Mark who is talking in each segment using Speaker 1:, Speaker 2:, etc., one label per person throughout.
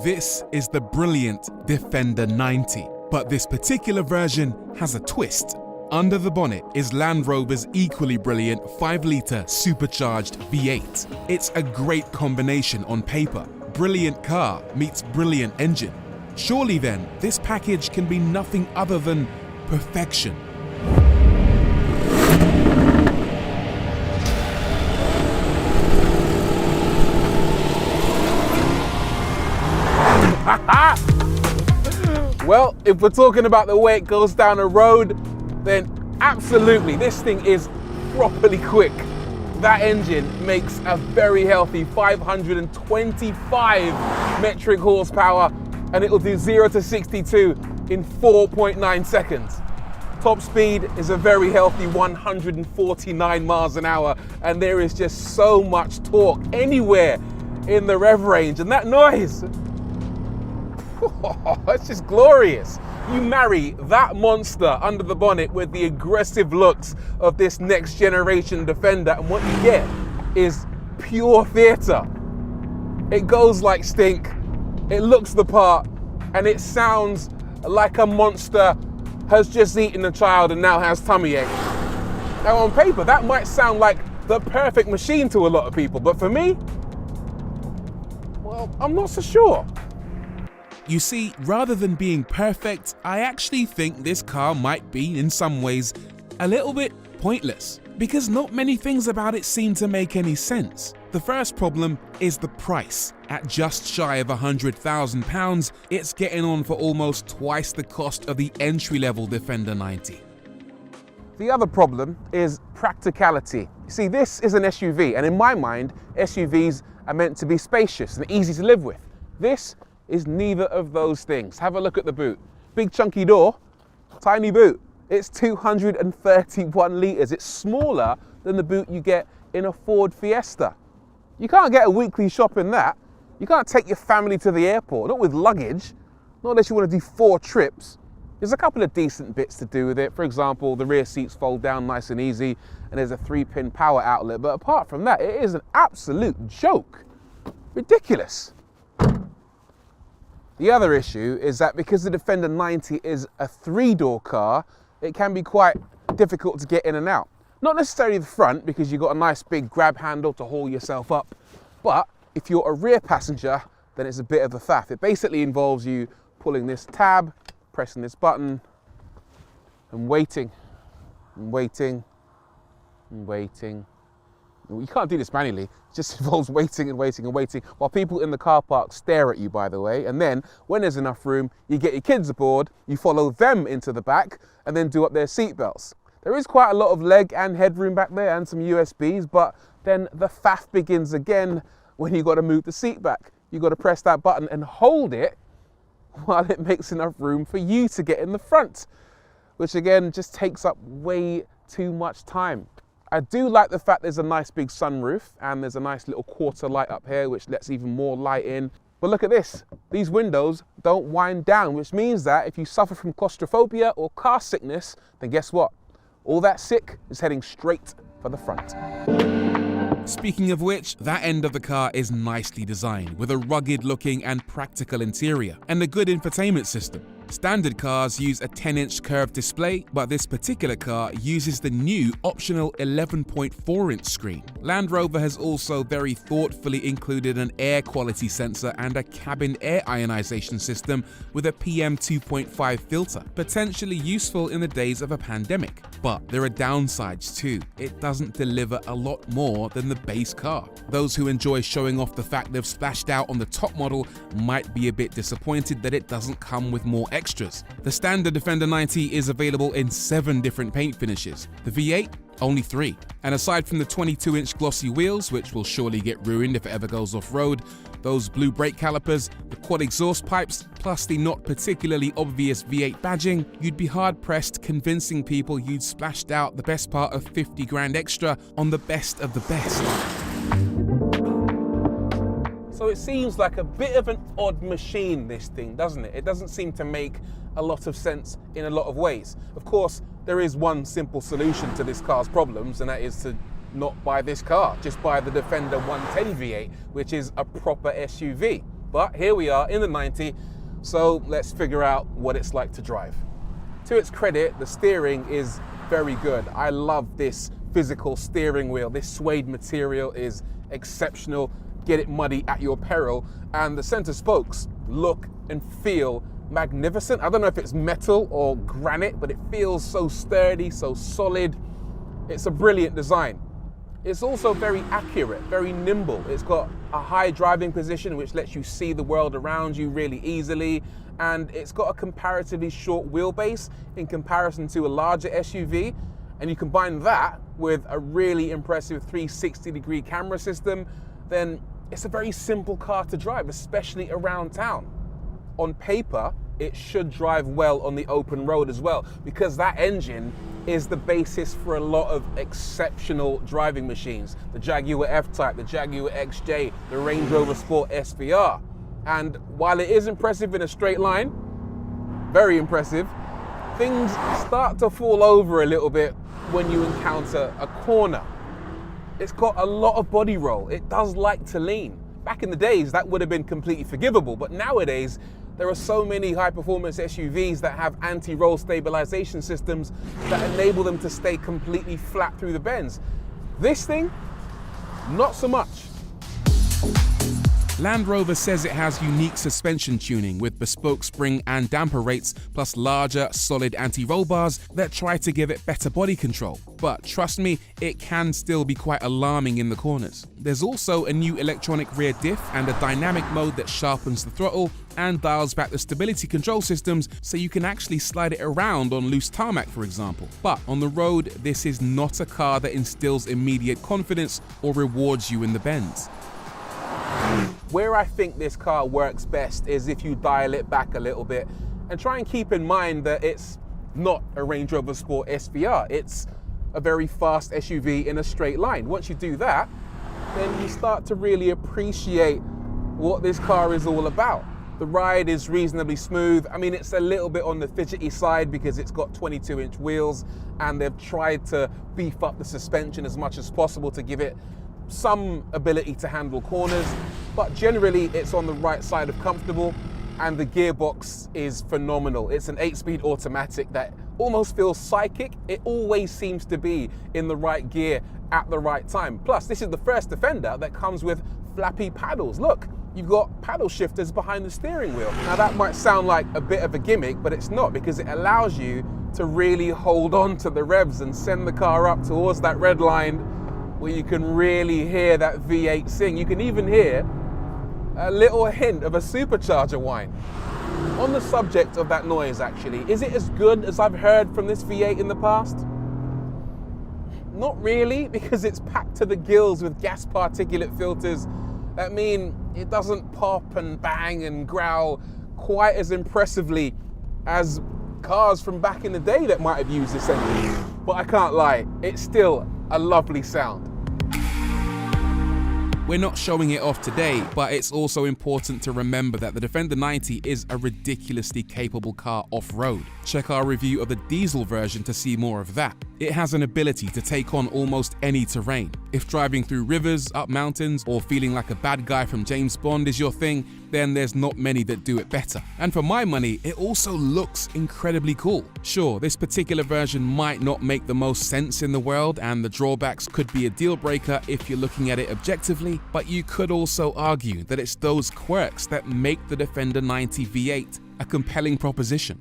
Speaker 1: This is the brilliant Defender 90, but this particular version has a twist. Under the bonnet is Land Rover's equally brilliant 5-litre supercharged V8. It's a great combination on paper. Brilliant car meets brilliant engine. Surely then, this package can be nothing other than perfection.
Speaker 2: Well, if we're talking about the way it goes down a road, then absolutely, this thing is properly quick. That engine makes a very healthy 525 metric horsepower, and it'll do 0 to 62 in 4.9 seconds. Top speed is a very healthy 149 miles an hour, and there is just so much torque anywhere in the rev range, and that noise, it's just glorious. You marry that monster under the bonnet with the aggressive looks of this next generation Defender, and what you get is pure theatre. It goes like stink, it looks the part, and it sounds like a monster has just eaten a child and now has tummy ache. Now on paper, that might sound like the perfect machine to a lot of people, but for me, well, I'm not so sure.
Speaker 1: You see, rather than being perfect, I actually think this car might be, in some ways, a little bit pointless, because not many things about it seem to make any sense. The first problem is the price. At just shy of £100,000, it's getting on for almost twice the cost of the entry-level Defender 90.
Speaker 2: The other problem is practicality. You see, this is an SUV, and in my mind, SUVs are meant to be spacious and easy to live with. This is neither of those things. Have a look at the boot. Big chunky door, tiny boot. It's 231 litres. It's smaller than the boot you get in a Ford Fiesta. You can't get a weekly shop in that. You can't take your family to the airport, not with luggage, not unless you want to do 4 trips. There's a couple of decent bits to do with it. For example, the rear seats fold down nice and easy, and there's a 3-pin power outlet. But apart from that, it is an absolute joke. Ridiculous. The other issue is that because the Defender 90 is a 3-door car, it can be quite difficult to get in and out. Not necessarily the front, because you've got a nice big grab handle to haul yourself up, but if you're a rear passenger, then it's a bit of a faff. It basically involves you pulling this tab, pressing this button, and waiting, and waiting, and waiting. You can't do this manually. It just involves waiting and waiting and waiting while people in the car park stare at you, by the way. And then when there's enough room, you get your kids aboard, you follow them into the back and then do up their seatbelts. There is quite a lot of leg and headroom back there and some USBs, but then the faff begins again when you've got to move the seat back. You've got to press that button and hold it while it makes enough room for you to get in the front, which again just takes up way too much time. I do like the fact there's a nice big sunroof and there's a nice little quarter light up here which lets even more light in. But look at this, these windows don't wind down, which means that if you suffer from claustrophobia or car sickness, then guess what? All that sick is heading straight for the front.
Speaker 1: Speaking of which, that end of the car is nicely designed, with a rugged looking and practical interior, and a good infotainment system. Standard cars use a 10-inch curved display, but this particular car uses the new optional 11.4-inch screen. Land Rover has also very thoughtfully included an air quality sensor and a cabin air ionization system with a PM2.5 filter, potentially useful in the days of a pandemic. But there are downsides too. It doesn't deliver a lot more than the base car. Those who enjoy showing off the fact they've splashed out on the top model might be a bit disappointed that it doesn't come with more extras. The standard Defender 90 is available in 7 different paint finishes. The V8, only 3. And aside from the 22-inch glossy wheels, which will surely get ruined if it ever goes off-road, those blue brake calipers, the quad exhaust pipes, plus the not particularly obvious V8 badging, you'd be hard-pressed convincing people you'd splashed out the best part of 50 grand extra on the best of the best.
Speaker 2: So it seems like a bit of an odd machine, this thing, doesn't it? It doesn't seem to make a lot of sense in a lot of ways. Of course, there is one simple solution to this car's problems, and that is to not buy this car. Just buy the Defender 110 V8, which is a proper SUV. But here we are in the 90, so let's figure out what it's like to drive. To its credit, the steering is very good. I love this physical steering wheel. This suede material is exceptional. Get it muddy at your peril. And the center spokes look and feel magnificent. I don't know if it's metal or granite, but it feels so sturdy, so solid. It's a brilliant design. It's also very accurate, very nimble. It's got a high driving position, which lets you see the world around you really easily. And it's got a comparatively short wheelbase in comparison to a larger SUV. And you combine that with a really impressive 360-degree camera system, then it's a very simple car to drive, especially around town. On paper, it should drive well on the open road as well, because that engine is the basis for a lot of exceptional driving machines. The Jaguar F-Type, the Jaguar XJ, the Range Rover Sport SVR. And while it is impressive in a straight line, very impressive, things start to fall over a little bit when you encounter a corner. It's got a lot of body roll. It does like to lean. Back in the days, that would have been completely forgivable, but nowadays, there are so many high-performance SUVs that have anti-roll stabilization systems that enable them to stay completely flat through the bends. This thing, not so much.
Speaker 1: Land Rover says it has unique suspension tuning with bespoke spring and damper rates, plus larger, solid anti-roll bars that try to give it better body control. But trust me, it can still be quite alarming in the corners. There's also a new electronic rear diff and a dynamic mode that sharpens the throttle and dials back the stability control systems so you can actually slide it around on loose tarmac, for example. But on the road, this is not a car that instills immediate confidence or rewards you in the bends.
Speaker 2: Where I think this car works best is if you dial it back a little bit and try and keep in mind that it's not a Range Rover Sport SVR. It's a very fast SUV in a straight line. Once you do that, then you start to really appreciate what this car is all about. The ride is reasonably smooth. I mean, it's a little bit on the fidgety side because it's got 22-inch wheels and they've tried to beef up the suspension as much as possible to give it some ability to handle corners, but generally it's on the right side of comfortable, and the gearbox is phenomenal. It's an 8-speed automatic that almost feels psychic. It always seems to be in the right gear at the right time. Plus, this is the first Defender that comes with flappy paddles. Look, you've got paddle shifters behind the steering wheel. Now that might sound like a bit of a gimmick, but it's not, because it allows you to really hold on to the revs and send the car up towards that red line where you can really hear that V8 sing. You can even hear a little hint of a supercharger whine. On the subject of that noise, actually, is it as good as I've heard from this V8 in the past? Not really, because it's packed to the gills with gas particulate filters that mean it doesn't pop and bang and growl quite as impressively as cars from back in the day that might have used this engine. But I can't lie, it's still a lovely sound.
Speaker 1: We're not showing it off today, but it's also important to remember that the Defender 90 is a ridiculously capable car off-road. Check our review of the diesel version to see more of that. It has an ability to take on almost any terrain. If driving through rivers, up mountains, or feeling like a bad guy from James Bond is your thing, then there's not many that do it better. And for my money, it also looks incredibly cool. Sure, this particular version might not make the most sense in the world, and the drawbacks could be a deal breaker if you're looking at it objectively, but you could also argue that it's those quirks that make the Defender 90 V8 a compelling proposition.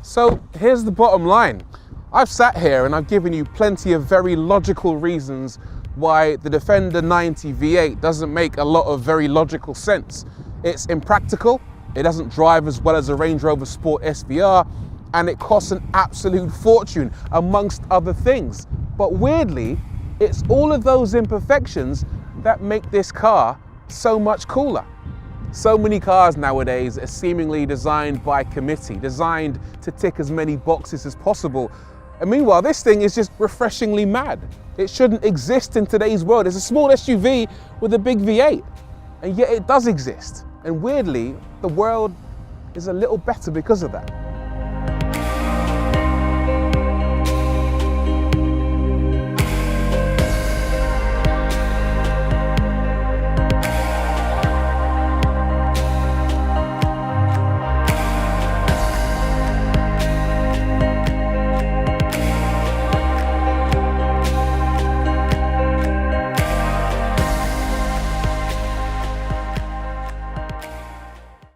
Speaker 2: So here's the bottom line. I've sat here and I've given you plenty of very logical reasons why the Defender 90 V8 doesn't make a lot of very logical sense. It's impractical, it doesn't drive as well as a Range Rover Sport SVR, and it costs an absolute fortune, amongst other things. But weirdly, it's all of those imperfections that make this car so much cooler. So many cars nowadays are seemingly designed by committee, designed to tick as many boxes as possible. And meanwhile, this thing is just refreshingly mad. It shouldn't exist in today's world. It's a small SUV with a big V8, and yet it does exist. And weirdly, the world is a little better because of that.